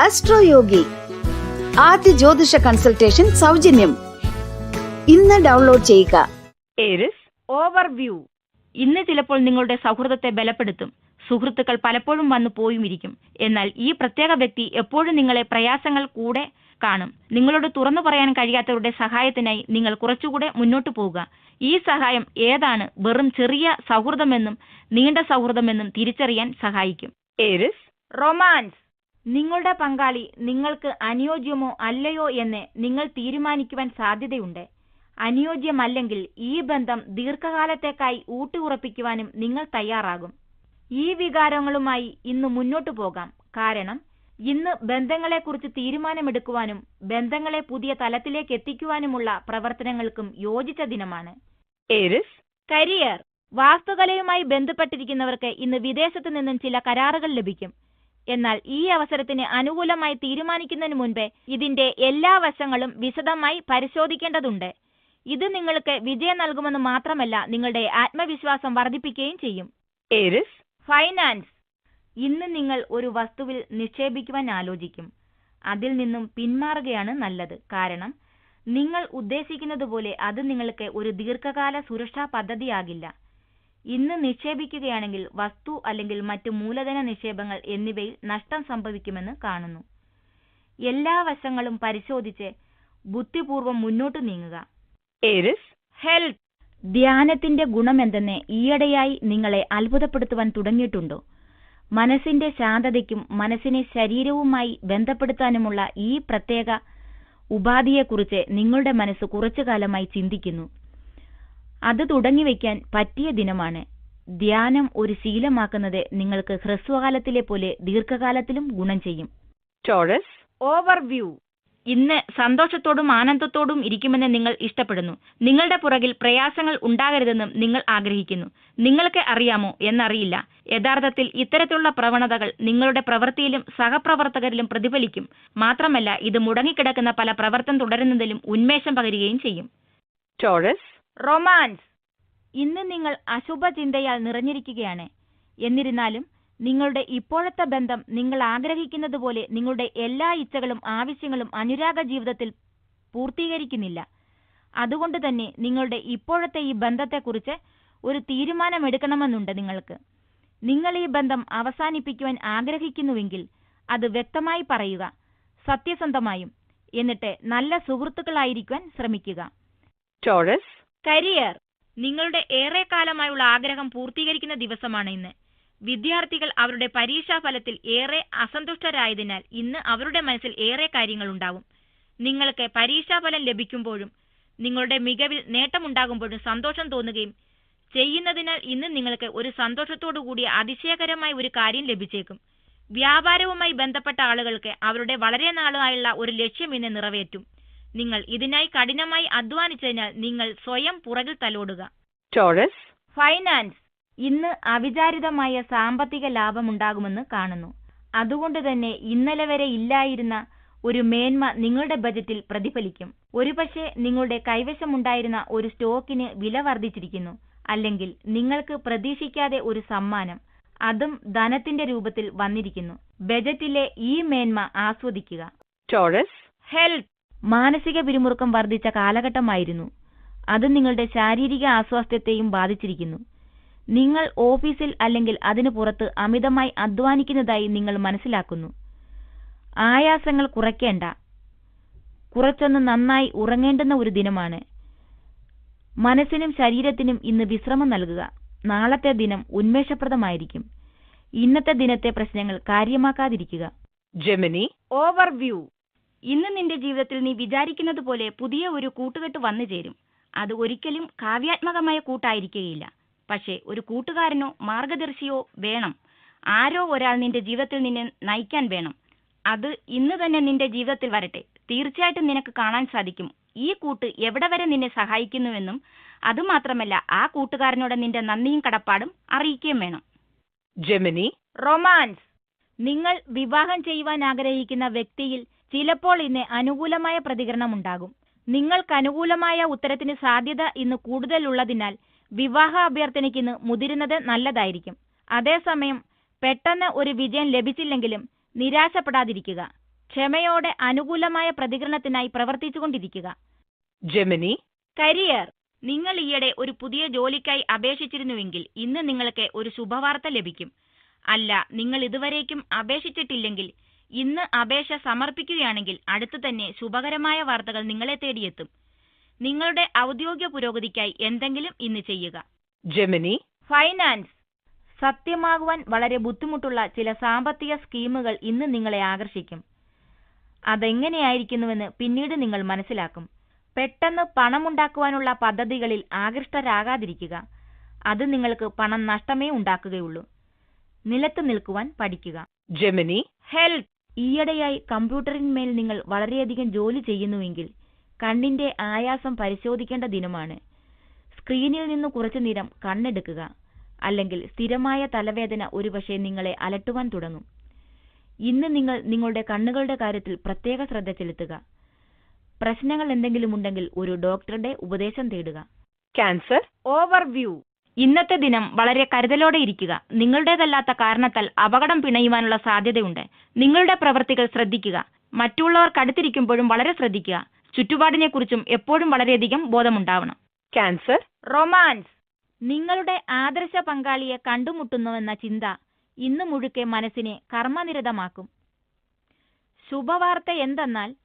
അസ്ട്രോയോഗി ആദ്യ ജ്യോതിഷ കൺസൾട്ടേഷൻ സൗജന്യം. ഇന്ന് ഡൗൺലോഡ് ചെയ്യുക. Aries overview. ഇന്ന് ചിലപ്പോൾ നിങ്ങളുടെ സൗഹൃദത്തെ ബലപ്പെടുത്തും. സുഹൃത്തുക്കൾ പലപ്പോഴും വന്നു പോയുമിരിക്കും. എന്നാൽ ഈ പ്രത്യേക വ്യക്തി എപ്പോഴും നിങ്ങളെ പ്രയാസങ്ങൾ കൂടെ കാണും. നിങ്ങളോട് തുറന്നു പറയാൻ കഴിയാത്തവരുടെ സഹായത്തിനായി നിങ്ങൾ കുറച്ചുകൂടെ മുന്നോട്ട് പോവുക. ഈ സഹായം ഏതാണ് വെറും ചെറിയ സൗഹൃദമെന്നും നീണ്ട സൗഹൃദമെന്നും തിരിച്ചറിയാൻ സഹായിക്കും. Aries romance. നിങ്ങളുടെ പങ്കാളി നിങ്ങൾക്ക് അനുയോജ്യമോ അല്ലയോ എന്ന് നിങ്ങൾ തീരുമാനിക്കുവാൻ സാധ്യതയുണ്ട്. അനുയോജ്യമല്ലെങ്കിൽ ഈ ബന്ധം ദീർഘകാലത്തേക്കായി ഊട്ടിയുറപ്പിക്കുവാനും നിങ്ങൾ തയ്യാറാകും. ഈ വികാരങ്ങളുമായി ഇന്ന് മുന്നോട്ടു പോകാം. കാരണം ഇന്ന് ബന്ധങ്ങളെക്കുറിച്ച് തീരുമാനമെടുക്കുവാനും ബന്ധങ്ങളെ പുതിയ തലത്തിലേക്ക് എത്തിക്കുവാനുമുള്ള പ്രവർത്തനങ്ങൾക്കും യോജിച്ച ദിനമാണ്. Aries career. വാസ്തുകലയുമായി ബന്ധപ്പെട്ടിരിക്കുന്നവർക്ക് ഇന്ന് വിദേശത്തു നിന്നും ചില കരാറുകൾ ലഭിക്കും. എന്നാൽ ഈ അവസരത്തിന് അനുകൂലമായി തീരുമാനിക്കുന്നതിന് മുൻപേ ഇതിന്റെ എല്ലാ വശങ്ങളും വിശദമായി പരിശോധിക്കേണ്ടതുണ്ട്. ഇത് നിങ്ങൾക്ക് വിജയം നൽകുമെന്ന് മാത്രമല്ല, നിങ്ങളുടെ ആത്മവിശ്വാസം വർദ്ധിപ്പിക്കുകയും ചെയ്യും. Aries finance. ഇന്ന് നിങ്ങൾ ഒരു വസ്തുവിൽ നിക്ഷേപിക്കുവാൻ ആലോചിക്കും. അതിൽ നിന്നും പിന്മാറുകയാണ് നല്ലത്. കാരണം നിങ്ങൾ ഉദ്ദേശിക്കുന്നത് പോലെ അത് നിങ്ങൾക്ക് ഒരു ദീർഘകാല സുരക്ഷാ പദ്ധതിയാകില്ല. ഇന്ന് നിക്ഷേപിക്കുകയാണെങ്കിൽ വസ്തു അല്ലെങ്കിൽ മറ്റ് മൂലധന നിക്ഷേപങ്ങൾ എന്നിവയിൽ നഷ്ടം സംഭവിക്കുമെന്ന് കാണുന്നു. എല്ലാ വശങ്ങളും പരിശോധിച്ച് ബുദ്ധിപൂർവ്വം മുന്നോട്ട് നീങ്ങുക. Aries health. ധ്യാനത്തിന്റെ ഗുണമെന്തെന്ന് ഈയിടെയായി നിങ്ങളെ അത്ഭുതപ്പെടുത്തുവാൻ തുടങ്ങിയിട്ടുണ്ടോ? മനസ്സിന്റെ ശാന്തതയ്ക്കും മനസ്സിനെ ശരീരവുമായി ബന്ധപ്പെടുത്താനുമുള്ള ഈ പ്രത്യേക ഉപാധിയെക്കുറിച്ച് നിങ്ങളുടെ മനസ്സ് കുറച്ചു കാലമായി ചിന്തിക്കുന്നു. അത് തുടങ്ങിവെക്കാൻ പറ്റിയ ദിനമാണ്. ധ്യാനം ഒരു ശീലമാക്കുന്നത് നിങ്ങൾക്ക് ഹ്രസ്വകാലത്തിലെ പോലെ ദീർഘകാലത്തിലും ഗുണം ചെയ്യും. Taurus overview. ഇന്ന് സന്തോഷത്തോടും ആനന്ദത്തോടും ഇരിക്കുമെന്ന് നിങ്ങൾ ഇഷ്ടപ്പെടുന്നു. നിങ്ങളുടെ പുറകിൽ പ്രയാസങ്ങൾ ഉണ്ടാകരുതെന്നും നിങ്ങൾ ആഗ്രഹിക്കുന്നു. നിങ്ങൾക്ക് അറിയാമോ എന്നറിയില്ല, യഥാർത്ഥത്തിൽ ഇത്തരത്തിലുള്ള പ്രവണതകൾ നിങ്ങളുടെ പ്രവൃത്തിയിലും സഹപ്രവർത്തകരിലും പ്രതിഫലിക്കും. മാത്രമല്ല ഇത് മുടങ്ങിക്കിടക്കുന്ന പല പ്രവർത്തനം തുടരുന്നതിലും ഉന്മേഷം പകരുകയും ചെയ്യും. Taurus romance. ഇന്ന് നിങ്ങൾ അശുഭചിന്തയാൽ നിറഞ്ഞിരിക്കുകയാണ്. എന്നിരുന്നാലും നിങ്ങളുടെ ഇപ്പോഴത്തെ ബന്ധം നിങ്ങൾ ആഗ്രഹിക്കുന്നത് പോലെ നിങ്ങളുടെ എല്ലാ ഇച്ഛകളും ആവശ്യങ്ങളും അനുരാഗ ജീവിതത്തിൽ പൂർത്തീകരിക്കുന്നില്ല. അതുകൊണ്ട് തന്നെ നിങ്ങളുടെ ഇപ്പോഴത്തെ ഈ ബന്ധത്തെക്കുറിച്ച് ഒരു തീരുമാനമെടുക്കണമെന്നുണ്ട് നിങ്ങൾക്ക്. നിങ്ങൾ ഈ ബന്ധം അവസാനിപ്പിക്കുവാൻ ആഗ്രഹിക്കുന്നുവെങ്കിൽ അത് വ്യക്തമായി പറയുക, സത്യസന്ധമായും. എന്നിട്ട് നല്ല സുഹൃത്തുക്കളായിരിക്കുവാൻ ശ്രമിക്കുക. Taurus career. നിങ്ങളുടെ ഏറെക്കാലമായുള്ള ആഗ്രഹം പൂർത്തീകരിക്കുന്ന ദിവസമാണ് ഇന്ന്. വിദ്യാർത്ഥികൾ അവരുടെ പരീക്ഷാ ഫലത്തിൽ ഏറെ അസന്തുഷ്ടരായതിനാൽ ഇന്ന് അവരുടെ മനസ്സിൽ ഏറെ കാര്യങ്ങളുണ്ടാവും. നിങ്ങൾക്ക് പരീക്ഷാഫലം ലഭിക്കുമ്പോഴും നിങ്ങളുടെ മികവിൽ നേട്ടമുണ്ടാകുമ്പോഴും സന്തോഷം തോന്നുകയും ചെയ്യുന്നതിനാൽ ഇന്ന് നിങ്ങൾക്ക് ഒരു സന്തോഷത്തോടു കൂടിയ അതിശയകരമായ ഒരു കാര്യം ലഭിച്ചേക്കും. വ്യാപാരവുമായി ബന്ധപ്പെട്ട ആളുകൾക്ക് അവരുടെ വളരെ നാളായുള്ള ഒരു ലക്ഷ്യം ഇന്ന് നിറവേറ്റും. നിങ്ങൾ ഇതിനായി കഠിനമായി അധ്വാനിച്ചതിനാൽ നിങ്ങൾ സ്വയം പുറകിൽ തലോടുക. Taurus finance. ഇന്ന് അവിചാരിതമായ സാമ്പത്തിക ലാഭമുണ്ടാകുമെന്ന് കാണുന്നു. അതുകൊണ്ട് തന്നെ ഇന്നലെ വരെ ഇല്ലായിരുന്ന ഒരു മേന്മ നിങ്ങളുടെ ബജറ്റിൽ പ്രതിഫലിക്കും. ഒരുപക്ഷെ നിങ്ങളുടെ കൈവശമുണ്ടായിരുന്ന ഒരു സ്റ്റോക്കിന് വില വർദ്ധിച്ചിരിക്കുന്നു. അല്ലെങ്കിൽ നിങ്ങൾക്ക് പ്രതീക്ഷിക്കാതെ ഒരു സമ്മാനം, അതും ധനത്തിന്റെ രൂപത്തിൽ വന്നിരിക്കുന്നു. ബജറ്റിലെ ഈ മേന്മ ആസ്വദിക്കുക. Taurus health. മാനസിക പിരിമുറുക്കം വർദ്ധിച്ച കാലഘട്ടമായിരുന്നു. അത് നിങ്ങളുടെ ശാരീരിക ആസ്വാസ്ഥ്യത്തെയും ബാധിച്ചിരിക്കുന്നു. നിങ്ങൾ ഓഫീസിൽ അല്ലെങ്കിൽ അതിനു പുറത്ത് അമിതമായി അധ്വാനിക്കുന്നതായി നിങ്ങൾ മനസ്സിലാക്കുന്നു. ആയാസങ്ങൾ കുറയ്ക്കേണ്ട, കുറച്ചൊന്ന് നന്നായി ഉറങ്ങേണ്ടുന്ന ഒരു ദിനമാണ്. മനസ്സിനും ശരീരത്തിനും ഇന്ന് വിശ്രമം നൽകുക. നാളത്തെ ദിനം ഉന്മേഷപ്രദമായിരിക്കും. ഇന്നത്തെ ദിനത്തെ പ്രശ്നങ്ങൾ കാര്യമാക്കാതിരിക്കുക. Gemini overview. ഇന്ന് നിന്റെ ജീവിതത്തിൽ നീ വിചാരിക്കുന്നത് പോലെ പുതിയ ഒരു കൂട്ടുകെട്ട് വന്നു ചേരും. അത് ഒരിക്കലും കാവ്യാത്മകമായ കൂട്ടായിരിക്കുകയില്ല. പക്ഷേ ഒരു കൂട്ടുകാരനോ മാർഗദർശിയോ വേണം. ആരോ ഒരാൾ നിന്റെ ജീവിതത്തിൽ നിന്നെ നയിക്കാൻ വേണം. അത് ഇന്ന് തന്നെ നിന്റെ ജീവിതത്തിൽ വരട്ടെ. തീർച്ചയായിട്ടും നിനക്ക് കാണാൻ സാധിക്കും ഈ കൂട്ട് എവിടെ വരെ നിന്നെ സഹായിക്കുന്നുവെന്നും. അതുമാത്രമല്ല ആ കൂട്ടുകാരനോട് നിന്റെ നന്ദിയും കടപ്പാടും അറിയിക്കുകയും വേണം. Gemini romance. നിങ്ങൾ വിവാഹം ചെയ്യുവാൻ ആഗ്രഹിക്കുന്ന വ്യക്തിയിൽ ചിലപ്പോൾ ഇന്ന് അനുകൂലമായ പ്രതികരണം ഉണ്ടാകും. നിങ്ങൾക്ക് അനുകൂലമായ ഉത്തരത്തിന് സാധ്യത ഇന്ന് കൂടുതലുള്ളതിനാൽ വിവാഹ അഭ്യർത്ഥനയ്ക്ക് ഇന്ന് മുതിരുന്നത് നല്ലതായിരിക്കും. അതേസമയം പെട്ടെന്ന് ഒരു വിജയം ലഭിച്ചില്ലെങ്കിലും നിരാശപ്പെടാതിരിക്കുക. ക്ഷമയോടെ അനുകൂലമായ പ്രതികരണത്തിനായി പ്രവർത്തിച്ചുകൊണ്ടിരിക്കുക. Gemini. കരിയർ. നിങ്ങൾ ഈയിടെ ഒരു പുതിയ ജോലിക്കായി അപേക്ഷിച്ചിരുന്നുവെങ്കിൽ ഇന്ന് നിങ്ങൾക്ക് ഒരു ശുഭവാർത്ത ലഭിക്കും. അല്ല, നിങ്ങൾ ഇതുവരേക്കും അപേക്ഷിച്ചിട്ടില്ലെങ്കിൽ ഇന്ന് അപേക്ഷ സമർപ്പിക്കുകയാണെങ്കിൽ അടുത്തു തന്നെ ശുഭകരമായ വാർത്തകൾ നിങ്ങളെ തേടിയെത്തും. നിങ്ങളുടെ ഔദ്യോഗിക പുരോഗതിക്കായി എന്തെങ്കിലും ഇന്ന് ചെയ്യുക. Gemini. ഫൈനാൻസ്. സത്യമാകുവാൻ വളരെ ബുദ്ധിമുട്ടുള്ള ചില സാമ്പത്തിക സ്കീമുകൾ ഇന്ന് നിങ്ങളെ ആകർഷിക്കും. അതെങ്ങനെയായിരിക്കുന്നുവെന്ന് പിന്നീട് നിങ്ങൾ മനസ്സിലാക്കും. പെട്ടെന്ന് പണമുണ്ടാക്കുവാനുള്ള പദ്ധതികളിൽ ആകൃഷ്ടരാകാതിരിക്കുക. അത് നിങ്ങൾക്ക് പണം നഷ്ടമേ ഉണ്ടാക്കുകയുള്ളൂ. നിലത്ത് നിൽക്കുവാൻ പഠിക്കുക. Gemini. ഹെൽത്ത്. ഈയിടെയായി കമ്പ്യൂട്ടറിന്മേൽ നിങ്ങൾ വളരെയധികം ജോലി ചെയ്യുന്നുവെങ്കിൽ കണ്ണിന്റെ ആയാസം പരിശോധിക്കേണ്ട ദിനമാണ്. സ്ക്രീനിൽ നിന്ന് കുറച്ചു നേരം കണ്ണെടുക്കുക. അല്ലെങ്കിൽ സ്ഥിരമായ തലവേദന ഒരുപക്ഷെ നിങ്ങളെ അലട്ടുവാൻ തുടങ്ങും. ഇന്ന് നിങ്ങൾ നിങ്ങളുടെ കണ്ണുകളുടെ കാര്യത്തിൽ പ്രത്യേക ശ്രദ്ധ ചെലുത്തുക. പ്രശ്നങ്ങൾ എന്തെങ്കിലും ഉണ്ടെങ്കിൽ ഒരു ഡോക്ടറുടെ ഉപദേശം തേടുക. Cancer. ഓവർവ്യൂ. ഇന്നത്തെ ദിനം വളരെ കരുതലോടെ ഇരിക്കുക. നിങ്ങളുടേതല്ലാത്ത കാരണത്താൽ അപകടം പിണയുവാനുള്ള സാധ്യതയുണ്ട്. നിങ്ങളുടെ പ്രവൃത്തികൾ ശ്രദ്ധിക്കുക. മറ്റുള്ളവർക്കടുത്തിരിക്കുമ്പോഴും വളരെ ശ്രദ്ധിക്കുക. ചുറ്റുപാടിനെക്കുറിച്ചും എപ്പോഴും വളരെയധികം ബോധമുണ്ടാവണം. Cancer. റൊമാൻസ്. നിങ്ങളുടെ ആദർശ പങ്കാളിയെ കണ്ടുമുട്ടുന്നുവെന്ന ചിന്ത ഇന്ന് മുഴുക്കെ മനസ്സിനെ കർമ്മനിരതമാക്കും. ശുഭവാർത്ത എന്തെന്നാൽ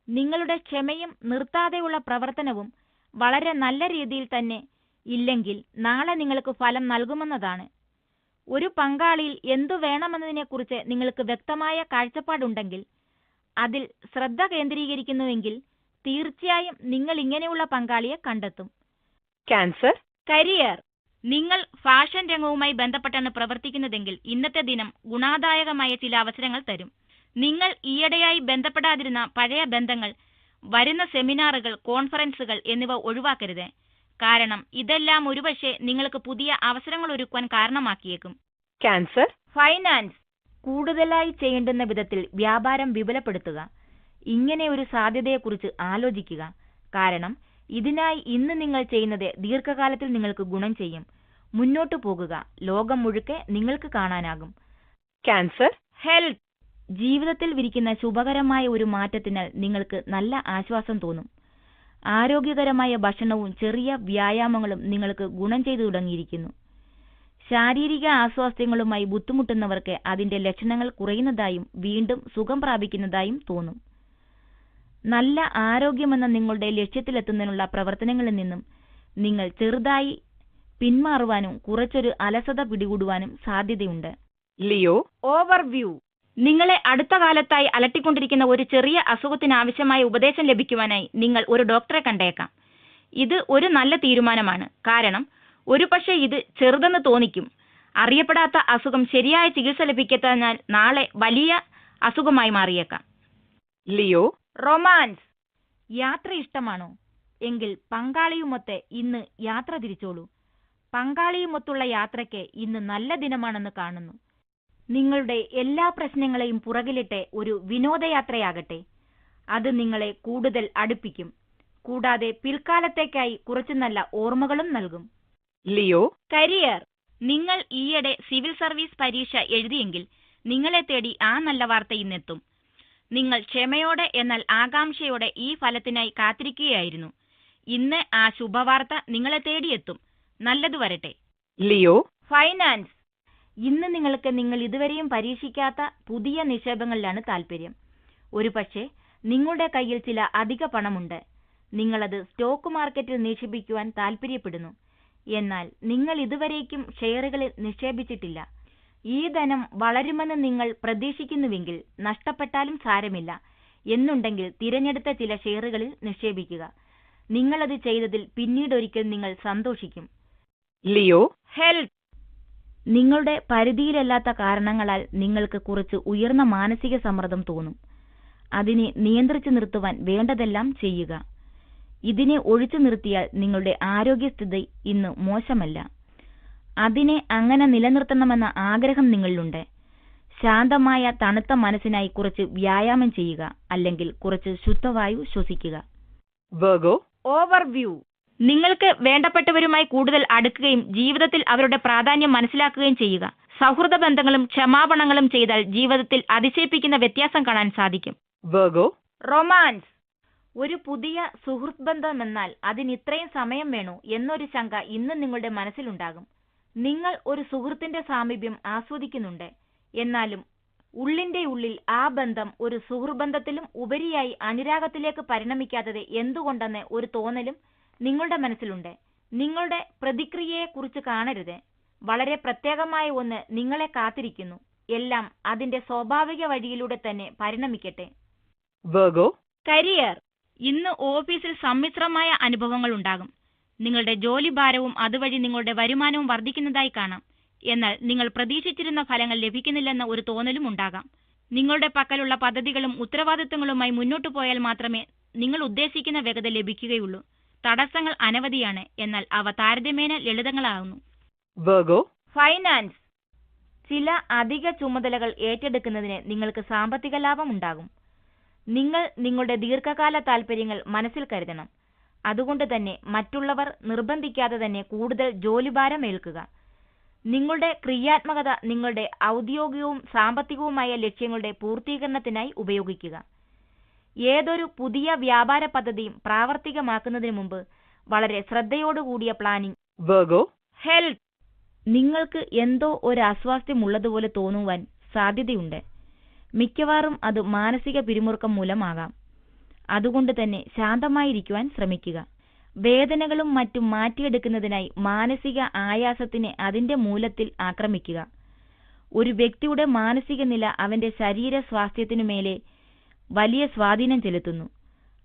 നിങ്ങളുടെ ക്ഷമയും നിർത്താതെയുള്ള പ്രവർത്തനവും വളരെ നല്ല രീതിയിൽ തന്നെ ഇല്ലെങ്കിൽ നാളെ നിങ്ങൾക്ക് ഫലം നൽകുമെന്നതാണ്. ഒരു പങ്കാളിയിൽ എന്തു വേണമെന്നതിനെക്കുറിച്ച് നിങ്ങൾക്ക് വ്യക്തമായ കാഴ്ചപ്പാടുണ്ടെങ്കിൽ, അതിൽ ശ്രദ്ധ കേന്ദ്രീകരിക്കുന്നുവെങ്കിൽ തീർച്ചയായും നിങ്ങൾ ഇങ്ങനെയുള്ള പങ്കാളിയെ കണ്ടെത്തും. Cancer. കരിയർ. നിങ്ങൾ ഫാഷൻ രംഗവുമായി ബന്ധപ്പെട്ടാണ് പ്രവർത്തിക്കുന്നതെങ്കിൽ ഇന്നത്തെ ദിനം ഗുണാദായകമായ ചില അവസരങ്ങൾ തരും. നിങ്ങൾ ഈയിടെയായി ബന്ധപ്പെടാതിരുന്ന പഴയ ബന്ധങ്ങൾ, വരുന്ന സെമിനാറുകൾ, കോൺഫറൻസുകൾ എന്നിവ ഒഴിവാക്കരുത്. കാരണം ഇതെല്ലാം ഒരുപക്ഷെ നിങ്ങൾക്ക് പുതിയ അവസരങ്ങൾ ഒരുക്കുവാൻ കാരണമാക്കിയേക്കും. Cancer. ഫൈനാൻസ്. കൂടുതലായി ചെയ്യേണ്ടുന്ന വിധത്തിൽ വ്യാപാരം വിപുലപ്പെടുത്തുക. ഇങ്ങനെ ഒരു സാധ്യതയെക്കുറിച്ച് ആലോചിക്കുക. കാരണം ഇതിനായി ഇന്ന് നിങ്ങൾ ചെയ്യുന്നത് ദീർഘകാലത്തിൽ നിങ്ങൾക്ക് ഗുണം ചെയ്യും. മുന്നോട്ടു പോകുക. ലോകം മുഴുക്കെ നിങ്ങൾക്ക് കാണാനാകും. Cancer. ഹെൽത്ത്. ജീവിതത്തിൽ വിരിക്കുന്ന ശുഭകരമായ ഒരു മാറ്റത്തിനാൽ നിങ്ങൾക്ക് നല്ല ആശ്വാസം തോന്നും. ആരോഗ്യകരമായ ഭക്ഷണവും ചെറിയ വ്യായാമങ്ങളും നിങ്ങൾക്ക് ഗുണം ചെയ്തു തുടങ്ങിയിരിക്കുന്നു. ശാരീരിക അസ്വാസ്ഥ്യങ്ങളുമായി ബുദ്ധിമുട്ടുന്നവർക്ക് അതിന്റെ ലക്ഷണങ്ങൾ കുറയുന്നതായും വീണ്ടും സുഖം പ്രാപിക്കുന്നതായും തോന്നും. നല്ല ആരോഗ്യമെന്ന നിങ്ങളുടെ ലക്ഷ്യത്തിലെത്തുന്നതിനുള്ള പ്രവർത്തനങ്ങളിൽ നിന്നും നിങ്ങൾ ചെറുതായി പിന്മാറുവാനും കുറച്ചൊരു അലസത പിടികൂടുവാനും സാധ്യതയുണ്ട്. Leo. ഓവർവ്യൂ. നിങ്ങളെ അടുത്ത കാലത്തായി അലട്ടിക്കൊണ്ടിരിക്കുന്ന ഒരു ചെറിയ അസുഖത്തിനാവശ്യമായ ഉപദേശം ലഭിക്കുവാനായി നിങ്ങൾ ഒരു ഡോക്ടറെ കണ്ടേക്കാം. ഇത് ഒരു നല്ല തീരുമാനമാണ്. കാരണം ഒരുപക്ഷെ ഇത് ചെറുതെന്ന് തോന്നിക്കും. അറിയപ്പെടാത്ത അസുഖം ശരിയായ ചികിത്സ ലഭിക്കാത്തതിനാൽ നാളെ വലിയ അസുഖമായി മാറിയേക്കാം. Leo. റൊമാൻസ്. യാത്ര ഇഷ്ടമാണോ? എങ്കിൽ പങ്കാളിയുമൊത്ത് ഇന്ന് യാത്ര തിരിച്ചോളൂ. പങ്കാളിയുമൊത്തുള്ള യാത്രയ്ക്ക് ഇന്ന് നല്ല ദിനമാണെന്ന് കാണുന്നു. നിങ്ങളുടെ എല്ലാ പ്രശ്നങ്ങളെയും പുറകിലിട്ട് ഒരു വിനോദയാത്രയാകട്ടെ. അത് നിങ്ങളെ കൂടുതൽ അടുപ്പിക്കും. കൂടാതെ പിൽക്കാലത്തേക്കായി കുറച്ചു നല്ല ഓർമ്മകളും നൽകും. Leo. കരിയർ. നിങ്ങൾ ഈയിടെ സിവിൽ സർവീസ് പരീക്ഷ എഴുതിയെങ്കിൽ നിങ്ങളെ തേടി ആ നല്ല വാർത്ത ഇന്നെത്തും. നിങ്ങൾ ക്ഷമയോടെ എന്നാൽ ആകാംക്ഷയോടെ ഈ ഫലത്തിനായി കാത്തിരിക്കുകയായിരുന്നു. ഇന്ന് ആ ശുഭവാർത്ത നിങ്ങളെ തേടിയെത്തും. നല്ലത് വരട്ടെ. Leo. ഫൈനാൻസ്. ഇന്ന് നിങ്ങൾക്ക് നിങ്ങൾ ഇതുവരെയും പരീക്ഷിക്കാത്ത പുതിയ നിക്ഷേപങ്ങളിലാണ് താല്പര്യം. ഒരുപക്ഷെ നിങ്ങളുടെ കയ്യിൽ ചില അധിക പണമുണ്ട്. നിങ്ങളത് സ്റ്റോക്ക് മാർക്കറ്റിൽ നിക്ഷേപിക്കുവാൻ താല്പര്യപ്പെടുന്നു. എന്നാൽ നിങ്ങൾ ഇതുവരേക്കും ഷെയറുകളിൽ നിക്ഷേപിച്ചിട്ടില്ല. ഈ ധനം വളരുമെന്ന് നിങ്ങൾ പ്രതീക്ഷിക്കുന്നുവെങ്കിൽ നഷ്ടപ്പെട്ടാലും സാരമില്ല എന്നുണ്ടെങ്കിൽ തിരഞ്ഞെടുത്ത ചില ഷെയറുകളിൽ നിക്ഷേപിക്കുക. നിങ്ങളത് ചെയ്തതിൽ പിന്നീടൊരിക്കൽ നിങ്ങൾ സന്തോഷിക്കും. Leo. ഹെൽത്ത്. നിങ്ങളുടെ പരിധിയിലല്ലാത്ത കാരണങ്ങളാൽ നിങ്ങൾക്ക് കുറച്ച് ഉയർന്ന മാനസിക സമ്മർദ്ദം തോന്നും. അതിനെ നിയന്ത്രിച്ചു നിർത്തുവാൻ വേണ്ടതെല്ലാം ചെയ്യുക. ഇതിനെ ഒഴിച്ചു നിർത്തിയാൽ നിങ്ങളുടെ ആരോഗ്യസ്ഥിതി ഇന്ന് മോശമല്ല. അതിനെ അങ്ങനെ നിലനിർത്തണമെന്ന ആഗ്രഹം നിങ്ങളിലുണ്ട്. ശാന്തമായ തണുത്ത മനസ്സിനായി കുറച്ച് വ്യായാമം ചെയ്യുക. അല്ലെങ്കിൽ കുറച്ച് ശുദ്ധവായു ശ്വസിക്കുക. Virgo. ഓവർവ്യൂ. നിങ്ങൾക്ക് വേണ്ടപ്പെട്ടവരുമായി കൂടുതൽ അടുക്കുകയും ജീവിതത്തിൽ അവരുടെ പ്രാധാന്യം മനസ്സിലാക്കുകയും ചെയ്യുക. സൗഹൃദ ബന്ധങ്ങളും ക്ഷമാപണങ്ങളും ചെയ്താൽ ജീവിതത്തിൽ അതിശയിപ്പിക്കുന്ന വ്യത്യാസം കാണാൻ സാധിക്കും. Virgo, romance. ഒരു പുതിയ സുഹൃത്ത് ബന്ധമെന്നാൽ അതിന് ഇത്രയും സമയം വേണോ എന്നൊരു ശങ്ക ഇന്ന് നിങ്ങളുടെ മനസ്സിലുണ്ടാകും. നിങ്ങൾ ഒരു സുഹൃത്തിന്റെ സാമീപ്യം ആസ്വദിക്കുന്നുണ്ട്. എന്നാലും ഉള്ളിന്റെ ഉള്ളിൽ ആ ബന്ധം ഒരു സുഹൃബന്ധത്തിലും ഉപരിയായി അനുരാഗത്തിലേക്ക് പരിണമിക്കാത്തത് എന്തുകൊണ്ടെന്ന് ഒരു തോന്നലും നിങ്ങളുടെ മനസ്സിലുണ്ട്. നിങ്ങളുടെ പ്രതിക്രിയയെക്കുറിച്ച് കാണരുത്. വളരെ പ്രത്യേകമായ ഒന്ന് നിങ്ങളെ കാത്തിരിക്കുന്നു. എല്ലാം അതിന്റെ സ്വാഭാവിക വഴിയിലൂടെ തന്നെ പരിണമിക്കട്ടെ. Virgo, career. ഇന്ന് ഓഫീസിൽ സമ്മിശ്രമായ അനുഭവങ്ങൾ ഉണ്ടാകും. നിങ്ങളുടെ ജോലിഭാരവും അതുവഴി നിങ്ങളുടെ വരുമാനവും വർദ്ധിക്കുന്നതായി കാണാം. എന്നാൽ നിങ്ങൾ പ്രതീക്ഷിച്ചിരുന്ന ഫലങ്ങൾ ലഭിക്കുന്നില്ലെന്ന ഒരു തോന്നലും ഉണ്ടാകാം. നിങ്ങളുടെ പക്കലുള്ള പദ്ധതികളും ഉത്തരവാദിത്തങ്ങളുമായി മുന്നോട്ടു പോയാൽ മാത്രമേ നിങ്ങൾ ഉദ്ദേശിക്കുന്ന വേഗത ലഭിക്കുകയുള്ളൂ. തടസ്സങ്ങൾ അനവധിയാണ്, എന്നാൽ അവ താരതമ്യേന ലളിതങ്ങളാകുന്നു. Virgo, finance. ചില അധിക ചുമതലകൾ ഏറ്റെടുക്കുന്നതിന് നിങ്ങൾക്ക് സാമ്പത്തിക ലാഭം ഉണ്ടാകും. നിങ്ങൾ നിങ്ങളുടെ ദീർഘകാല താൽപ്പര്യങ്ങൾ മനസ്സിൽ കരുതണം. അതുകൊണ്ട് തന്നെ മറ്റുള്ളവർ നിർബന്ധിക്കാതെ തന്നെ കൂടുതൽ ജോലിഭാരം ഏൽക്കുക. നിങ്ങളുടെ ക്രിയാത്മകത നിങ്ങളുടെ ഔദ്യോഗികവും സാമ്പത്തികവുമായ ലക്ഷ്യങ്ങളുടെ പൂർത്തീകരണത്തിനായി ഉപയോഗിക്കുക. ഏതൊരു പുതിയ വ്യാപാര പദ്ധതിയും പ്രാവർത്തികമാക്കുന്നതിന് മുമ്പ് വളരെ ശ്രദ്ധയോടുകൂടിയ പ്ലാനിംഗ്. Virgo, health. നിങ്ങൾക്ക് എന്തോ ഒരു അസ്വാസ്ഥ്യമുള്ളതുപോലെ തോന്നുവാൻ സാധ്യതയുണ്ട്. മിക്കവാറും അത് മാനസിക പിരിമുറുക്കം മൂലമാകാം. അതുകൊണ്ട് തന്നെ ശാന്തമായിരിക്കുവാൻ ശ്രമിക്കുക. വേദനകളും മറ്റും മാറ്റിയെടുക്കുന്നതിനായി മാനസിക ആയാസത്തിനെ അതിന്റെ മൂലത്തിൽ ആക്രമിക്കുക. ഒരു വ്യക്തിയുടെ മാനസിക നില അവന്റെ ശരീര സ്വാസ്ഥ്യത്തിനു മേലെ വലിയ സ്വാധീനം ചെലുത്തുന്നു.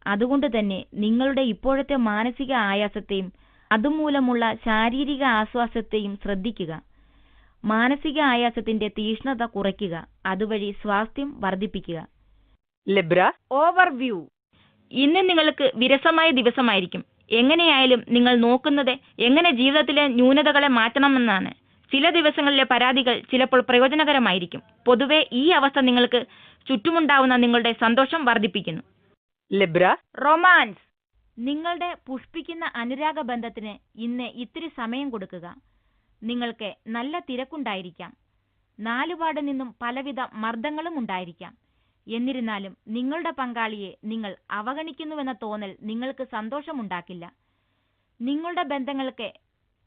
അതുകൊണ്ട് തന്നെ നിങ്ങളുടെ ഇപ്പോഴത്തെ മാനസിക ആയാസത്തെയും അതുമൂലമുള്ള ശാരീരിക ആശ്വാസത്തെയും ശ്രദ്ധിക്കുക. മാനസിക ആയാസത്തിന്റെ തീക്ഷ്ണത കുറയ്ക്കുക. അതുവഴി സ്വാസ്ഥ്യം വർദ്ധിപ്പിക്കുക. Libra, overview. ഇന്ന് നിങ്ങൾക്ക് വിരസമായ ദിവസമായിരിക്കും. എങ്ങനെയായാലും നിങ്ങൾ നോക്കുന്നത് എങ്ങനെ ജീവിതത്തിലെ ന്യൂനതകളെ മാറ്റണമെന്നാണ്. ചില ദിവസങ്ങളിലെ പരാതികൾ ചിലപ്പോൾ പ്രയോജനകരമായിരിക്കും. പൊതുവെ ഈ അവസ്ഥ നിങ്ങൾക്ക് ചുറ്റുമുണ്ടാവുന്ന നിങ്ങളുടെ സന്തോഷം വർദ്ധിപ്പിക്കുന്നു. Libra, romance. നിങ്ങളുടെ പുഷ്പിക്കുന്ന അനുരാഗ ബന്ധത്തിന് ഇന്ന് ഇത്തിരി സമയം കൊടുക്കുക. നിങ്ങൾക്ക് നല്ല തിരക്കുണ്ടായിരിക്കാം. നാലുപാട് നിന്നും പലവിധ മർദ്ദങ്ങളും ഉണ്ടായിരിക്കാം. എന്നിരുന്നാലും നിങ്ങളുടെ പങ്കാളിയെ നിങ്ങൾ അവഗണിക്കുന്നുവെന്ന തോന്നൽ നിങ്ങൾക്ക് സന്തോഷമുണ്ടാക്കില്ല. നിങ്ങളുടെ ബന്ധങ്ങൾക്ക്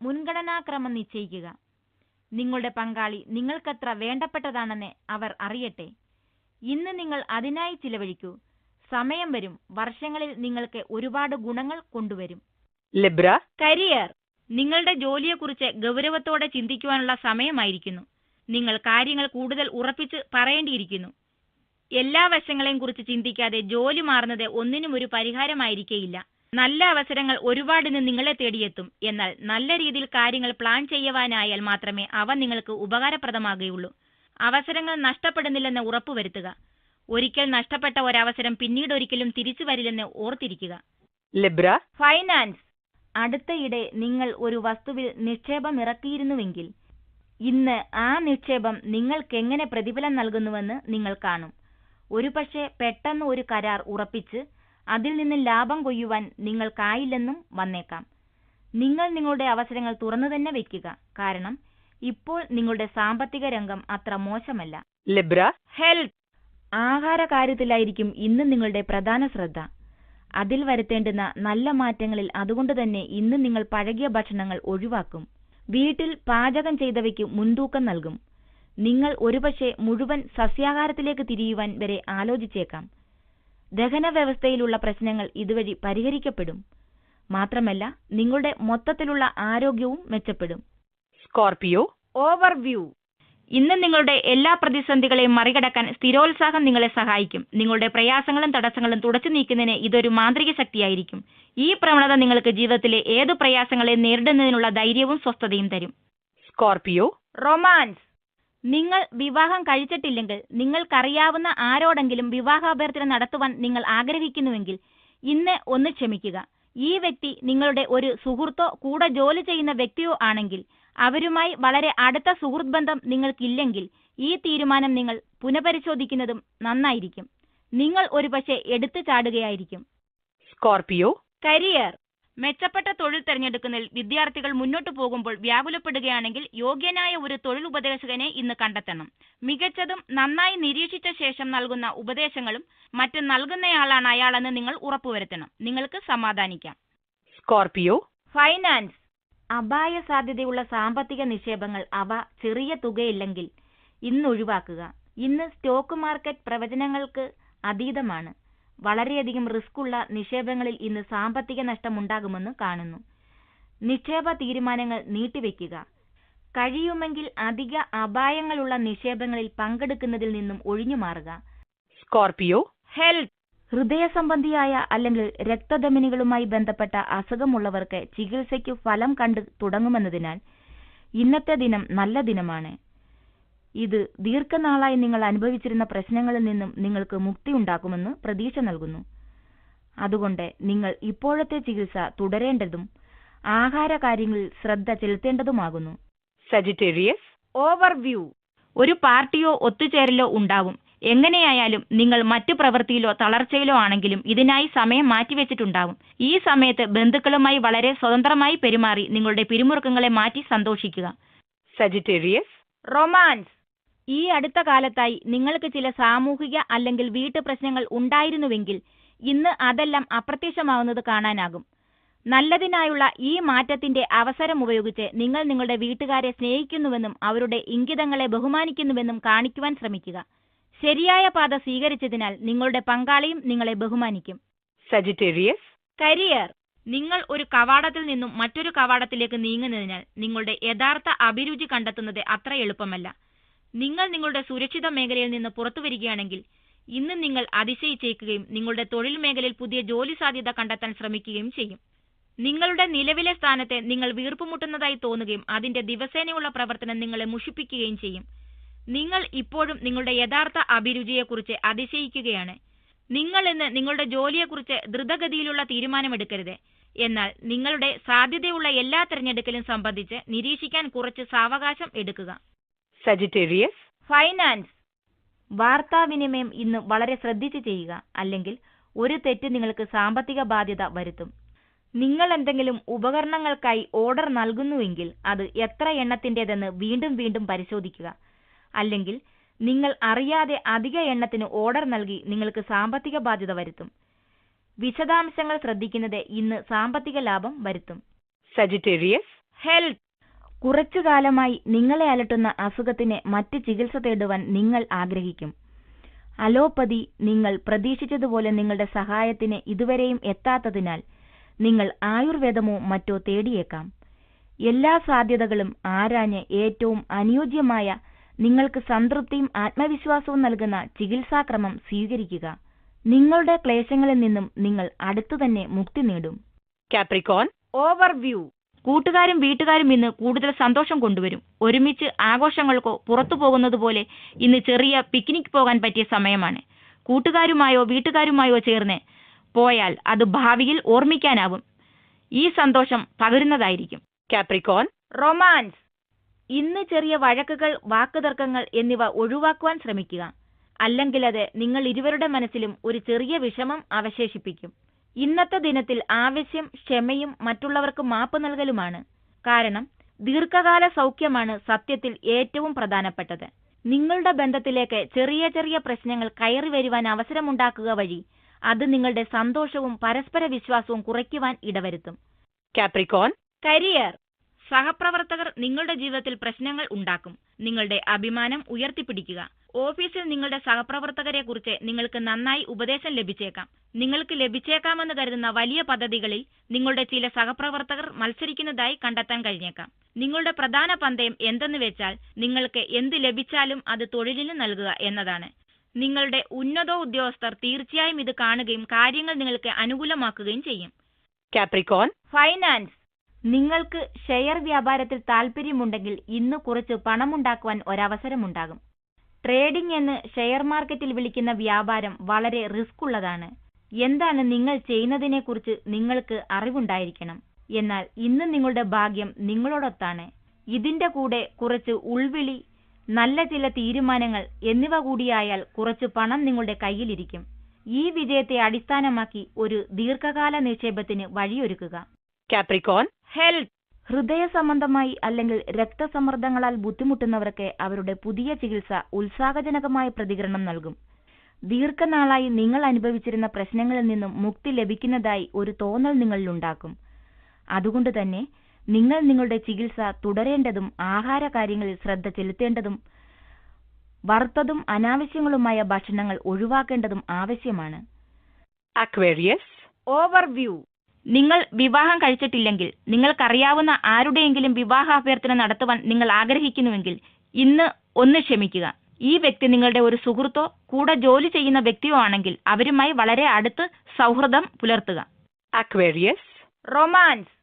മുൻഗണനാക്രമം നിശ്ചയിക്കുക. നിങ്ങളുടെ പങ്കാളി നിങ്ങൾക്കത്ര വേണ്ടപ്പെട്ടതാണെന്ന് അവർ അറിയട്ടെ. ഇന്ന് നിങ്ങൾ അതിനായി ചിലവഴിക്കൂ. സമയം വരും, വർഷങ്ങളിൽ നിങ്ങൾക്ക് ഒരുപാട് ഗുണങ്ങൾ കൊണ്ടുവരും. Libra, career. നിങ്ങളുടെ ജോലിയെക്കുറിച്ച് ഗൗരവത്തോടെ ചിന്തിക്കുവാനുള്ള സമയമായിരിക്കുന്നു. നിങ്ങൾ കാര്യങ്ങൾ കൂടുതൽ ഉറപ്പിച്ച് പറയേണ്ടിയിരിക്കുന്നു. എല്ലാ വശങ്ങളെയും കുറിച്ച് ചിന്തിക്കാതെ ജോലി മാറുന്നത് ഒന്നിനും ഒരു പരിഹാരമായിരിക്കേയില്ല. നല്ല അവസരങ്ങൾ ഒരുപാട് നിങ്ങളെ തേടിയെത്തും. എന്നാൽ നല്ല രീതിയിൽ കാര്യങ്ങൾ പ്ലാൻ ചെയ്യുവാനായാൽ മാത്രമേ അവ നിങ്ങൾക്ക് ഉപകാരപ്രദമാകുകയുള്ളൂ. അവസരങ്ങൾ നഷ്ടപ്പെടുന്നില്ലെന്ന് ഉറപ്പുവരുത്തുക. ഒരിക്കൽ നഷ്ടപ്പെട്ട ഒരവസരം പിന്നീട് ഒരിക്കലും തിരിച്ചു വരില്ലെന്ന് ഓർത്തിരിക്കുക. Libra, finance. അടുത്തയിടെ നിങ്ങൾ ഒരു വസ്തുവിൽ നിക്ഷേപം ഇറക്കിയിരുന്നുവെങ്കിൽ ഇന്ന് ആ നിക്ഷേപം നിങ്ങൾക്കെങ്ങനെ പ്രതിഫലം നൽകുന്നുവെന്ന് നിങ്ങൾ കാണും. ഒരുപക്ഷെ പെട്ടെന്ന് ഒരു കരാർ ഉറപ്പിച്ച് അതിൽ നിന്ന് ലാഭം കൊയ്യുവാൻ നിങ്ങൾക്കായില്ലെന്നും വന്നേക്കാം. നിങ്ങൾ നിങ്ങളുടെ അവസരങ്ങൾ തുറന്നു തന്നെ വയ്ക്കുക. കാരണം ഇപ്പോൾ നിങ്ങളുടെ സാമ്പത്തിക രംഗം അത്ര മോശമല്ല. Libra, health. ആഹാര കാര്യത്തിലായിരിക്കും ഇന്ന് നിങ്ങളുടെ പ്രധാന ശ്രദ്ധ. അതിൽ വരുത്തേണ്ടുന്ന നല്ല മാറ്റങ്ങളിൽ അതുകൊണ്ട് തന്നെ ഇന്ന് നിങ്ങൾ പഴകിയ ഭക്ഷണങ്ങൾ ഒഴിവാക്കും. വീട്ടിൽ പാചകം ചെയ്തവയ്ക്ക് മുൻതൂക്കം നൽകും. നിങ്ങൾ ഒരുപക്ഷെ മുഴുവൻ സസ്യാഹാരത്തിലേക്ക് തിരിയുവാൻ വരെ ആലോചിച്ചേക്കാം. ദഹന വ്യവസ്ഥയിലുള്ള പ്രശ്നങ്ങൾ ഇതുവഴി പരിഹരിക്കപ്പെടും. മാത്രമല്ല നിങ്ങളുടെ മൊത്തത്തിലുള്ള ആരോഗ്യവും മെച്ചപ്പെടും. Scorpio, overview. ഇന്ന് നിങ്ങളുടെ എല്ലാ പ്രതിസന്ധികളെയും മറികടക്കാൻ സ്ഥിരോത്സാഹം നിങ്ങളെ സഹായിക്കും. നിങ്ങളുടെ പ്രയാസങ്ങളും തടസ്സങ്ങളും തുടച്ചു നീക്കുന്നതിന് ഇതൊരു മാന്ത്രിക ശക്തിയായിരിക്കും. ഈ പ്രവണത നിങ്ങൾക്ക് ജീവിതത്തിലെ ഏതു പ്രയാസങ്ങളെ നേരിടുന്നതിനുള്ള ധൈര്യവും സ്വസ്ഥതയും തരും. Scorpio, romance. നിങ്ങൾ വിവാഹം കഴിച്ചിട്ടില്ലെങ്കിൽ നിങ്ങൾക്കറിയാവുന്ന ആരോടെങ്കിലും വിവാഹാഭ്യർത്ഥന നടത്തുവാൻ നിങ്ങൾ ആഗ്രഹിക്കുന്നുവെങ്കിൽ ഇന്ന് ഒന്ന് ക്ഷമിക്കുക. ഈ വ്യക്തി നിങ്ങളുടെ ഒരു സുഹൃത്തോ കൂടെ ജോലി ചെയ്യുന്ന വ്യക്തിയോ ആണെങ്കിൽ അവരുമായി വളരെ അടുത്ത സുഹൃത്ത് ബന്ധം നിങ്ങൾക്കില്ലെങ്കിൽ ഈ തീരുമാനം നിങ്ങൾ പുനഃപരിശോധിക്കുന്നതും നന്നായിരിക്കും. നിങ്ങൾ ഒരുപക്ഷെ എടുത്തു ചാടുകയായിരിക്കും. Scorpio, career. മെച്ചപ്പെട്ട തൊഴിൽ തിരഞ്ഞെടുക്കുന്നതിൽ വിദ്യാർത്ഥികൾ മുന്നോട്ടു പോകുമ്പോൾ വ്യാകുലപ്പെടുകയാണെങ്കിൽ യോഗ്യനായ ഒരു തൊഴിൽ ഉപദേശകനെ ഇന്ന് കണ്ടെത്തണം. മികച്ചതും നന്നായി നിരീക്ഷിച്ച ശേഷം നൽകുന്ന ഉപദേശങ്ങളും മറ്റ് നൽകുന്നയാളാണ് അയാളെന്ന് നിങ്ങൾ ഉറപ്പുവരുത്തണം. നിങ്ങൾക്ക് സമാധാനിക്കാം. Scorpio, finance. അപായ സാധ്യതയുള്ള സാമ്പത്തിക നിക്ഷേപങ്ങൾ അവ ചെറിയ തുകയില്ലെങ്കിൽ ഇന്ന് ഒഴിവാക്കുക. ഇന്ന് സ്റ്റോക്ക് മാർക്കറ്റ് പ്രവചനങ്ങൾക്ക് അതീതമാണ്. വളരെയധികം റിസ്ക് ഉള്ള നിക്ഷേപങ്ങളിൽ ഇന്ന് സാമ്പത്തിക നഷ്ടം ഉണ്ടാകുമെന്ന് കാണുന്നു. നിക്ഷേപ തീരുമാനങ്ങൾ നീട്ടിവെക്കുക. കഴിയുമെങ്കിൽ അധിക അപായങ്ങളുള്ള നിക്ഷേപങ്ങളിൽ പങ്കെടുക്കുന്നതിൽ നിന്നും ഒഴിഞ്ഞു മാറുക. Scorpio, health. ഹൃദയ സംബന്ധിയായ അല്ലെങ്കിൽ രക്തധമനികളുമായി ബന്ധപ്പെട്ട അസുഖമുള്ളവർക്ക് ചികിത്സയ്ക്ക് ഫലം കണ്ടു തുടങ്ങുമെന്നതിനാൽ ഇന്നത്തെ ദിനം നല്ല ദിനമാണ്. ഇത് ദീർഘനാളായി നിങ്ങൾ അനുഭവിച്ചിരുന്ന പ്രശ്നങ്ങളിൽ നിന്നും നിങ്ങൾക്ക് മുക്തി ഉണ്ടാക്കുമെന്ന് പ്രതീക്ഷ നൽകുന്നു. അതുകൊണ്ട് നിങ്ങൾ ഇപ്പോഴത്തെ ചികിത്സ തുടരേണ്ടതും ആഹാര കാര്യങ്ങളിൽ ശ്രദ്ധ ചെലുത്തേണ്ടതുമാകുന്നു. Sagittarius, overview. ഒരു പാർട്ടിയോ ഒത്തുചേരലോ ഉണ്ടാവും. എങ്ങനെയായാലും നിങ്ങൾ മറ്റു പ്രവൃത്തിയിലോ തളർച്ചയിലോ ആണെങ്കിലും ഇതിനായി സമയം മാറ്റിവെച്ചിട്ടുണ്ടാവും. ഈ സമയത്ത് ബന്ധുക്കളുമായി വളരെ സ്വതന്ത്രമായി പെരുമാറി നിങ്ങളുടെ പിരിമുറുക്കങ്ങളെ മാറ്റി സന്തോഷിക്കുക. Sagittarius, romance. ഈ അടുത്ത കാലത്തായി നിങ്ങൾക്ക് ചില സാമൂഹിക അല്ലെങ്കിൽ വീട്ടു പ്രശ്നങ്ങൾ ഉണ്ടായിരുന്നുവെങ്കിൽ ഇന്ന് അതെല്ലാം അപ്രത്യക്ഷമാവുന്നത് കാണാനാകും. നല്ലതിനായുള്ള ഈ മാറ്റത്തിന്റെ അവസരം ഉപയോഗിച്ച് നിങ്ങൾ നിങ്ങളുടെ വീട്ടുകാരെ സ്നേഹിക്കുന്നുവെന്നും അവരുടെ ഇംഗിതങ്ങളെ ബഹുമാനിക്കുന്നുവെന്നും കാണിക്കുവാൻ ശ്രമിക്കുക. ശരിയായ പാത സ്വീകരിച്ചതിനാൽ നിങ്ങളുടെ പങ്കാളിയും നിങ്ങളെ ബഹുമാനിക്കും. Sagittarius, career. നിങ്ങൾ ഒരു കവാടത്തിൽ നിന്നും മറ്റൊരു കവാടത്തിലേക്ക് നീങ്ങുന്നതിനാൽ നിങ്ങളുടെ യഥാർത്ഥ അഭിരുചി കണ്ടെത്തുന്നത് അത്ര എളുപ്പമല്ല. നിങ്ങൾ നിങ്ങളുടെ സുരക്ഷിത മേഖലയിൽ നിന്ന് പുറത്തു വരികയാണെങ്കിൽ ഇന്ന് നിങ്ങൾ അതിശയിച്ചേക്കുകയും നിങ്ങളുടെ തൊഴിൽ മേഖലയിൽ പുതിയ ജോലി സാധ്യത കണ്ടെത്താൻ ശ്രമിക്കുകയും ചെയ്യും. നിങ്ങളുടെ നിലവിലെ സ്ഥാനത്തെ നിങ്ങൾ വീർപ്പുമുട്ടുന്നതായി തോന്നുകയും അതിന്റെ ദിവസേനയുള്ള പ്രവർത്തനം നിങ്ങളെ മുഷിപ്പിക്കുകയും ചെയ്യും. നിങ്ങൾ ഇപ്പോഴും നിങ്ങളുടെ യഥാർത്ഥ അഭിരുചിയെക്കുറിച്ച് അതിശയിക്കുകയാണ്. നിങ്ങൾ ഇന്ന് നിങ്ങളുടെ ജോലിയെക്കുറിച്ച് ദ്രുതഗതിയിലുള്ള തീരുമാനമെടുക്കരുത്. എന്നാൽ നിങ്ങളുടെ സാധ്യതയുള്ള എല്ലാ തിരഞ്ഞെടുക്കലും സംബന്ധിച്ച് നിരീക്ഷിക്കാൻ കുറച്ച് സാവകാശം എടുക്കുക. Sagittarius, finance. വാർത്താവിനിമയം ഇന്ന് വളരെ ശ്രദ്ധിച്ച് ചെയ്യുക, അല്ലെങ്കിൽ ഒരു തെറ്റ് നിങ്ങൾക്ക് സാമ്പത്തിക ബാധ്യത വരുത്തും. നിങ്ങൾ എന്തെങ്കിലും ഉപകരണങ്ങൾക്കായി ഓർഡർ നൽകുന്നുവെങ്കിൽ അത് എത്ര എണ്ണത്തിൻ്റെതെന്ന് വീണ്ടും വീണ്ടും പരിശോധിക്കുക. അല്ലെങ്കിൽ നിങ്ങൾ അറിയാതെ അധിക എണ്ണത്തിന് ഓർഡർ നൽകി നിങ്ങൾക്ക് സാമ്പത്തിക ബാധ്യത വരുത്തും. വിശദാംശങ്ങൾ ശ്രദ്ധിക്കുന്നത് ഇന്ന് സാമ്പത്തിക ലാഭം വരുത്തും. Sagittarius, health. കുറച്ചു കാലമായി നിങ്ങളെ അലട്ടുന്ന അസുഖത്തിന് മറ്റ് ചികിത്സ തേടുവാൻ നിങ്ങൾ ആഗ്രഹിക്കും. അലോപ്പതി നിങ്ങൾ പ്രതീക്ഷിച്ചതുപോലെ നിങ്ങളുടെ സഹായത്തിന് ഇതുവരെയും എത്താത്തതിനാൽ നിങ്ങൾ ആയുർവേദമോ മറ്റോ തേടിയേക്കാം. എല്ലാ സാധ്യതകളും ആരാഞ്ഞ് ഏറ്റവും അനുയോജ്യമായ നിങ്ങൾക്ക് സംതൃപ്തിയും ആത്മവിശ്വാസവും നൽകുന്ന ചികിത്സാക്രമം സ്വീകരിക്കുക. നിങ്ങളുടെ ക്ലേശങ്ങളിൽ നിന്നും നിങ്ങൾ അടുത്തു തന്നെ മുക്തി നേടും. Capricorn, overview. കൂട്ടുകാരും വീട്ടുകാരും ഇന്ന് കൂടുതൽ സന്തോഷം കൊണ്ടുവരും. ഒരുമിച്ച് ആഘോഷങ്ങൾക്കോ പുറത്തു പോകുന്നതുപോലെ ഇന്ന് ചെറിയ പിക്നിക് പോകാൻ പറ്റിയ സമയമാണ്. കൂട്ടുകാരുമായോ വീട്ടുകാരുമായോ ചേർന്ന് പോയാൽ അത് ഭാവിയിൽ ഓർമ്മിക്കാനാവും. ഈ സന്തോഷം പകരുന്നതായിരിക്കും. Capricorn, romance. ഇന്ന് ചെറിയ വഴക്കുകൾ, വാക്കുതർക്കങ്ങൾ എന്നിവ ഒഴിവാക്കുവാൻ ശ്രമിക്കുക. അല്ലെങ്കിൽ അത് നിങ്ങൾ ഇരുവരുടെ മനസ്സിലും ഒരു ചെറിയ വിഷമം അവശേഷിപ്പിക്കും. ഇന്നത്തെ ദിനത്തിൽ ആവശ്യം ക്ഷമയും മറ്റുള്ളവർക്ക് മാപ്പ് നൽകലുമാണ്. കാരണം ദീർഘകാല സൗഖ്യമാണ് സത്യത്തിൽ ഏറ്റവും പ്രധാനപ്പെട്ടത്. നിങ്ങളുടെ ബന്ധത്തിലേക്ക് ചെറിയ ചെറിയ പ്രശ്നങ്ങൾ കയറി വരുവാൻ അവസരമുണ്ടാക്കുക വഴി അത് നിങ്ങളുടെ സന്തോഷവും പരസ്പര വിശ്വാസവും കുറയ്ക്കുവാൻ ഇടവരുത്തും. Capricorn, career. സഹപ്രവർത്തകർ നിങ്ങളുടെ ജീവിതത്തിൽ പ്രശ്നങ്ങൾ ഉണ്ടാക്കും. നിങ്ങളുടെ അഭിമാനം ഉയർത്തിപ്പിടിക്കുക. ഓഫീസിൽ നിങ്ങളുടെ സഹപ്രവർത്തകരെ കുറിച്ച് നിങ്ങൾക്ക് നന്നായി ഉപദേശം ലഭിച്ചേക്കാം. നിങ്ങൾക്ക് ലഭിച്ചേക്കാമെന്ന് കരുതുന്ന വലിയ പദ്ധതികളിൽ നിങ്ങളുടെ ചില സഹപ്രവർത്തകർ മത്സരിക്കുന്നതായി കണ്ടെത്താൻ കഴിഞ്ഞേക്കാം. നിങ്ങളുടെ പ്രധാന പന്തയം എന്തെന്ന് വെച്ചാൽ നിങ്ങൾക്ക് എന്ത് ലഭിച്ചാലും അത് തൊഴിലിന് നൽകുക എന്നതാണ്. നിങ്ങളുടെ ഉന്നത ഉദ്യോഗസ്ഥർ തീർച്ചയായും ഇത് കാണുകയും കാര്യങ്ങൾ നിങ്ങൾക്ക് അനുകൂലമാക്കുകയും ചെയ്യും. Capricorn, finance. നിങ്ങൾക്ക് ഷെയർ വ്യാപാരത്തിൽ താൽപ്പര്യമുണ്ടെങ്കിൽ ഇന്ന് കുറച്ച് പണമുണ്ടാക്കുവാൻ ഒരവസരമുണ്ടാകും. ട്രേഡിംഗ് എന്ന് ഷെയർ മാർക്കറ്റിൽ വിളിക്കുന്ന വ്യാപാരം വളരെ റിസ്ക് ഉള്ളതാണ്. എന്താണ് നിങ്ങൾ ചെയ്യുന്നതിനെക്കുറിച്ച് നിങ്ങൾക്ക് അറിവുണ്ടായിരിക്കണം. എന്നാൽ ഇന്ന് നിങ്ങളുടെ ഭാഗ്യം നിങ്ങളോടൊത്താണ്. ഇതിന്റെ കൂടെ കുറച്ച് ഉൾവിളി, നല്ല ചില തീരുമാനങ്ങൾ എന്നിവ കൂടിയായാൽ കുറച്ച് പണം നിങ്ങളുടെ കയ്യിലിരിക്കും. ഈ വിജയത്തെ അടിസ്ഥാനമാക്കി ഒരു ദീർഘകാല നിക്ഷേപത്തിന് വഴിയൊരുക്കുക. Capricorn, health. ഹൃദയ സംബന്ധമായി അല്ലെങ്കിൽ രക്തസമ്മർദ്ദങ്ങളാൽ ബുദ്ധിമുട്ടുന്നവർക്ക് അവരുടെ പുതിയ ചികിത്സ ഉത്സാഹജനകമായ പ്രതികരണം നൽകും. ദീർഘനാളായി നിങ്ങൾ അനുഭവിച്ചിരുന്ന പ്രശ്നങ്ങളിൽ നിന്നും മുക്തി ലഭിക്കുന്നതായി ഒരു തോന്നൽ നിങ്ങളിലുണ്ടാക്കും. അതുകൊണ്ട് തന്നെ നിങ്ങൾ നിങ്ങളുടെ ചികിത്സ തുടരേണ്ടതും ആഹാര കാര്യങ്ങളിൽ ശ്രദ്ധ ചെലുത്തേണ്ടതും വറുത്തതും അനാവശ്യങ്ങളുമായ ഭക്ഷണങ്ങൾ ഒഴിവാക്കേണ്ടതും ആവശ്യമാണ്. Aquarius, overview. നിങ്ങൾ വിവാഹം കഴിച്ചിട്ടില്ലെങ്കിൽ നിങ്ങൾക്കറിയാവുന്ന ആരുടെയെങ്കിലും വിവാഹാഭ്യർത്ഥന നടത്തുവാൻ നിങ്ങൾ ആഗ്രഹിക്കുന്നുവെങ്കിൽ ഇന്ന് ഒന്ന് ക്ഷമിക്കുക. ഈ വ്യക്തി നിങ്ങളുടെ ഒരു സുഹൃത്തോ കൂടെ ജോലി ചെയ്യുന്ന വ്യക്തിയോ ആണെങ്കിൽ അവരുമായി വളരെ അടുത്ത് സൗഹൃദം പുലർത്തുക. Aquarius, romance.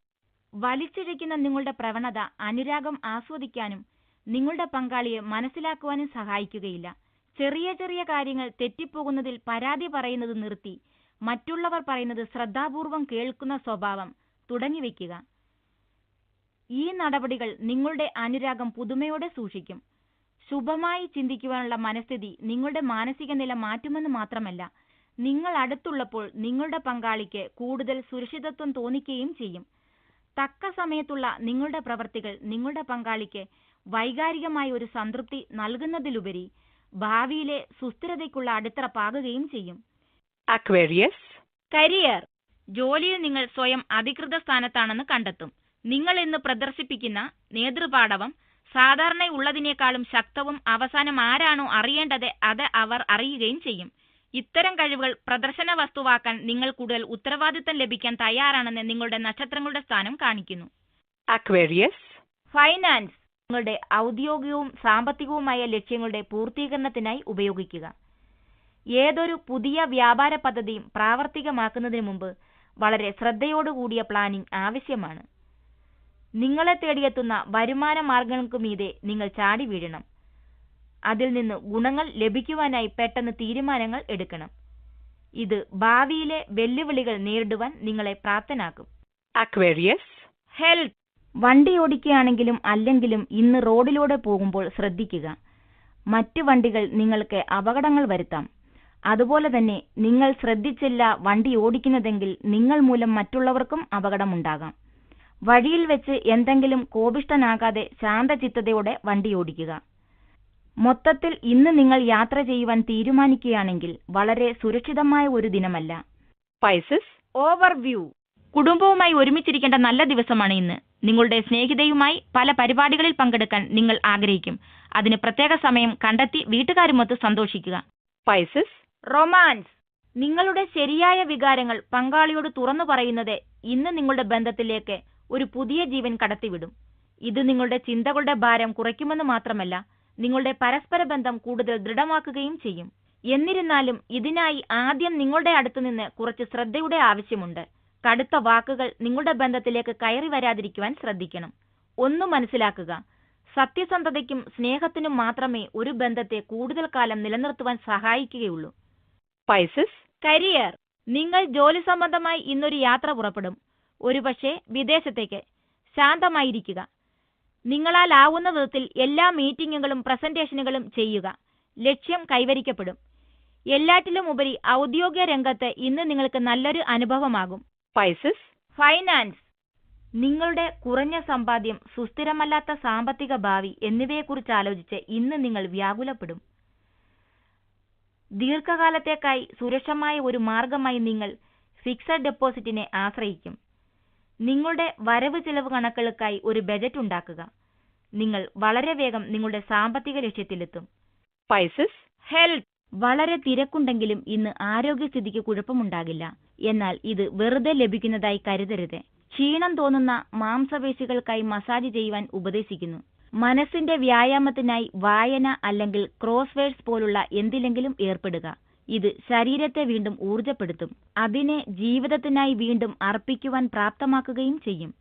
വലിച്ചിഴയ്ക്കുന്ന നിങ്ങളുടെ പ്രവണത അനുരാഗം ആസ്വദിക്കാനും നിങ്ങളുടെ പങ്കാളിയെ മനസ്സിലാക്കുവാനും സഹായിക്കുകയില്ല. ചെറിയ ചെറിയ കാര്യങ്ങൾ തെറ്റിപ്പോകുന്നതിൽ പരാതി പറയുന്നത് നിർത്തി മറ്റുള്ളവർ പറയുന്നത് ശ്രദ്ധാപൂർവം കേൾക്കുന്ന സ്വഭാവം തുടങ്ങിവെക്കുക. ഈ നടപടികൾ നിങ്ങളുടെ അനുരാഗം പുതുമയോടെ സൂക്ഷിക്കും. ശുഭമായി ചിന്തിക്കുവാനുള്ള മനസ്ഥിതി നിങ്ങളുടെ മാനസിക നില മാറ്റുമെന്ന് മാത്രമല്ല, നിങ്ങൾ അടുത്തുള്ളപ്പോൾ നിങ്ങളുടെ പങ്കാളിക്ക് കൂടുതൽ സുരക്ഷിതത്വം തോന്നിക്കുകയും ചെയ്യും. തക്ക സമയത്തുള്ള നിങ്ങളുടെ പ്രവൃത്തികൾ നിങ്ങളുടെ പങ്കാളിക്ക് വൈകാരികമായ ഒരു സംതൃപ്തി നൽകുന്നതിലുപരി ഭാവിയിലെ സുസ്ഥിരതയ്ക്കുള്ള അടിത്തറ പാകുകയും ചെയ്യും. Aquarius, career. ജോലിയിൽ നിങ്ങൾ സ്വയം അധികൃത സ്ഥാനത്താണെന്ന് കണ്ടെത്തും. നിങ്ങൾ ഇന്ന് പ്രദർശിപ്പിക്കുന്ന നേതൃപാടവം സാധാരണ ഉള്ളതിനേക്കാളും ശക്തവും അവസാനം ആരാണോ അറിയേണ്ടത് അത് അവർ അറിയുകയും ചെയ്യും. ഇത്തരം കഴിവുകൾ പ്രദർശന വസ്തുവാക്കാൻ നിങ്ങൾ കൂടുതൽ ഉത്തരവാദിത്തം ലഭിക്കാൻ തയ്യാറാണെന്ന് നിങ്ങളുടെ നക്ഷത്രങ്ങളുടെ സ്ഥാനം കാണിക്കുന്നു. Aquarius, finance. നിങ്ങളുടെ ഔദ്യോഗികവും സാമ്പത്തികവുമായ ലക്ഷ്യങ്ങളുടെ പൂർത്തീകരണത്തിനായി ഉപയോഗിക്കുക. ഏതൊരു പുതിയ വ്യാപാര പദ്ധതിയും പ്രാവർത്തികമാക്കുന്നതിന് മുമ്പ് വളരെ ശ്രദ്ധയോടുകൂടിയ പ്ലാനിംഗ് ആവശ്യമാണ്. നിങ്ങളെ തേടിയെത്തുന്ന വരുമാന മാർഗങ്ങൾക്ക് മീതെ നിങ്ങൾ ചാടി വീഴണം. അതിൽ നിന്ന് ഗുണങ്ങൾ ലഭിക്കുവാനായി പെട്ടെന്ന് തീരുമാനങ്ങൾ എടുക്കണം. ഇത് ഭാവിയിലെ വെല്ലുവിളികൾ നേരിടുവാൻ നിങ്ങളെ പ്രാപ്തനാക്കും. Aquarius, health. വണ്ടി ഓടിക്കുകയാണെങ്കിലും അല്ലെങ്കിലും ഇന്ന് റോഡിലൂടെ പോകുമ്പോൾ ശ്രദ്ധിക്കുക. മറ്റു വണ്ടികൾ നിങ്ങൾക്ക് അപകടങ്ങൾ വരുത്താം. അതുപോലെ തന്നെ നിങ്ങൾ ശ്രദ്ധിച്ചില്ല വണ്ടി ഓടിക്കുന്നതെങ്കിൽ നിങ്ങൾ മൂലം മറ്റുള്ളവർക്കും അപകടമുണ്ടാകാം. വഴിയിൽ വെച്ച് എന്തെങ്കിലും കോപിഷ്ഠനാകാതെ ശാന്തചിത്തതയോടെ വണ്ടി ഓടിക്കുക. മൊത്തത്തിൽ ഇന്ന് നിങ്ങൾ യാത്ര ചെയ്യുവാൻ തീരുമാനിക്കുകയാണെങ്കിൽ വളരെ സുരക്ഷിതമായ ഒരു ദിനമല്ല. Pisces, overview. കുടുംബവുമായി ഒരുമിച്ചിരിക്കേണ്ട നല്ല ദിവസമാണ് ഇന്ന്. നിങ്ങളുടെ സ്നേഹിതയുമായി പല പരിപാടികളിൽ പങ്കെടുക്കാൻ നിങ്ങൾ ആഗ്രഹിക്കും. അതിന് പ്രത്യേക സമയം കണ്ടെത്തി വീട്ടുകാരുമൊത്ത് സന്തോഷിക്കുക. Pisces, romance. നിങ്ങളുടെ ശരിയായ വികാരങ്ങൾ പങ്കാളിയോട് തുറന്നു പറയുന്നത് ഇന്ന് നിങ്ങളുടെ ബന്ധത്തിലേക്ക് ഒരു പുതിയ ജീവൻ കടത്തിവിടും. ഇത് നിങ്ങളുടെ ചിന്തകളുടെ ഭാരം കുറയ്ക്കുമെന്ന് മാത്രമല്ല, നിങ്ങളുടെ പരസ്പര ബന്ധം കൂടുതൽ ദൃഢമാക്കുകയും ചെയ്യും. എന്നിരുന്നാലും ഇതിനായി ആദ്യം നിങ്ങളുടെ അടുത്തുനിന്ന് കുറച്ച് ശ്രദ്ധയുടെ ആവശ്യമുണ്ട്. കടുത്ത വാക്കുകൾ നിങ്ങളുടെ ബന്ധത്തിലേക്ക് കയറി വരാതിരിക്കുവാൻ ശ്രദ്ധിക്കണം. ഒന്നു മനസ്സിലാക്കുക, സത്യസന്ധതയ്ക്കും സ്നേഹത്തിനും മാത്രമേ ഒരു ബന്ധത്തെ കൂടുതൽ കാലം നിലനിർത്തുവാൻ സഹായിക്കുകയുള്ളൂ. Pisces, career. നിങ്ങൾ ജോലി സംബന്ധമായി ഇന്നൊരു യാത്ര പുറപ്പെടും. ഒരുപക്ഷെ വിദേശത്തേക്ക്. ശാന്തമായിരിക്കുക. നിങ്ങളാൽ ആവുന്ന വിധത്തിൽ എല്ലാ മീറ്റിങ്ങുകളും പ്രസന്റേഷനുകളും ചെയ്യുക. ലക്ഷ്യം കൈവരിക്കപ്പെടും. എല്ലാറ്റിലും ഉപരി ഔദ്യോഗിക രംഗത്ത് ഇന്ന് നിങ്ങൾക്ക് നല്ലൊരു അനുഭവമാകും. Pisces, finance. നിങ്ങളുടെ കുറഞ്ഞ സമ്പാദ്യം, സുസ്ഥിരമല്ലാത്ത സാമ്പത്തിക ഭാവി എന്നിവയെക്കുറിച്ച് ആലോചിച്ച് ഇന്ന് നിങ്ങൾ വ്യാകുലപ്പെടും. ദീർഘകാലത്തേക്കായി സുരക്ഷമായ ഒരു മാർഗമായി നിങ്ങൾ ഫിക്സഡ് ഡെപ്പോസിറ്റിനെ ആശ്രയിക്കും. നിങ്ങളുടെ വരവ് ചെലവ് കണക്കുകൾക്കായി ഒരു ബജറ്റ് ഉണ്ടാക്കുക. നിങ്ങൾ വളരെ വേഗം നിങ്ങളുടെ സാമ്പത്തിക ലക്ഷ്യത്തിലെത്തും. Pisces, health. വളരെ തിരക്കുണ്ടെങ്കിലും ഇന്ന് ആരോഗ്യസ്ഥിതിക്ക് കുഴപ്പമുണ്ടാകില്ല. എന്നാൽ ഇത് വെറുതെ ലഭിക്കുന്നതായി കരുതരുത്. ക്ഷീണം തോന്നുന്ന മാംസപേശികൾക്കായി മസാജ് ചെയ്യുവാൻ ഉപദേശിക്കുന്നു. മനസ്സിന്റെ വ്യായാമത്തിനായി വായന അല്ലെങ്കിൽ ക്രോസ്വേഡ്സ് പോലുള്ള എന്തിലെങ്കിലും ഏർപ്പെടുക. ഇത് ശരീരത്തെ വീണ്ടും ഊർജപ്പെടുത്തും. അതിനെ ജീവിതത്തിനായി വീണ്ടും അർപ്പിക്കുവാൻ പ്രാപ്തമാക്കുകയും ചെയ്യും.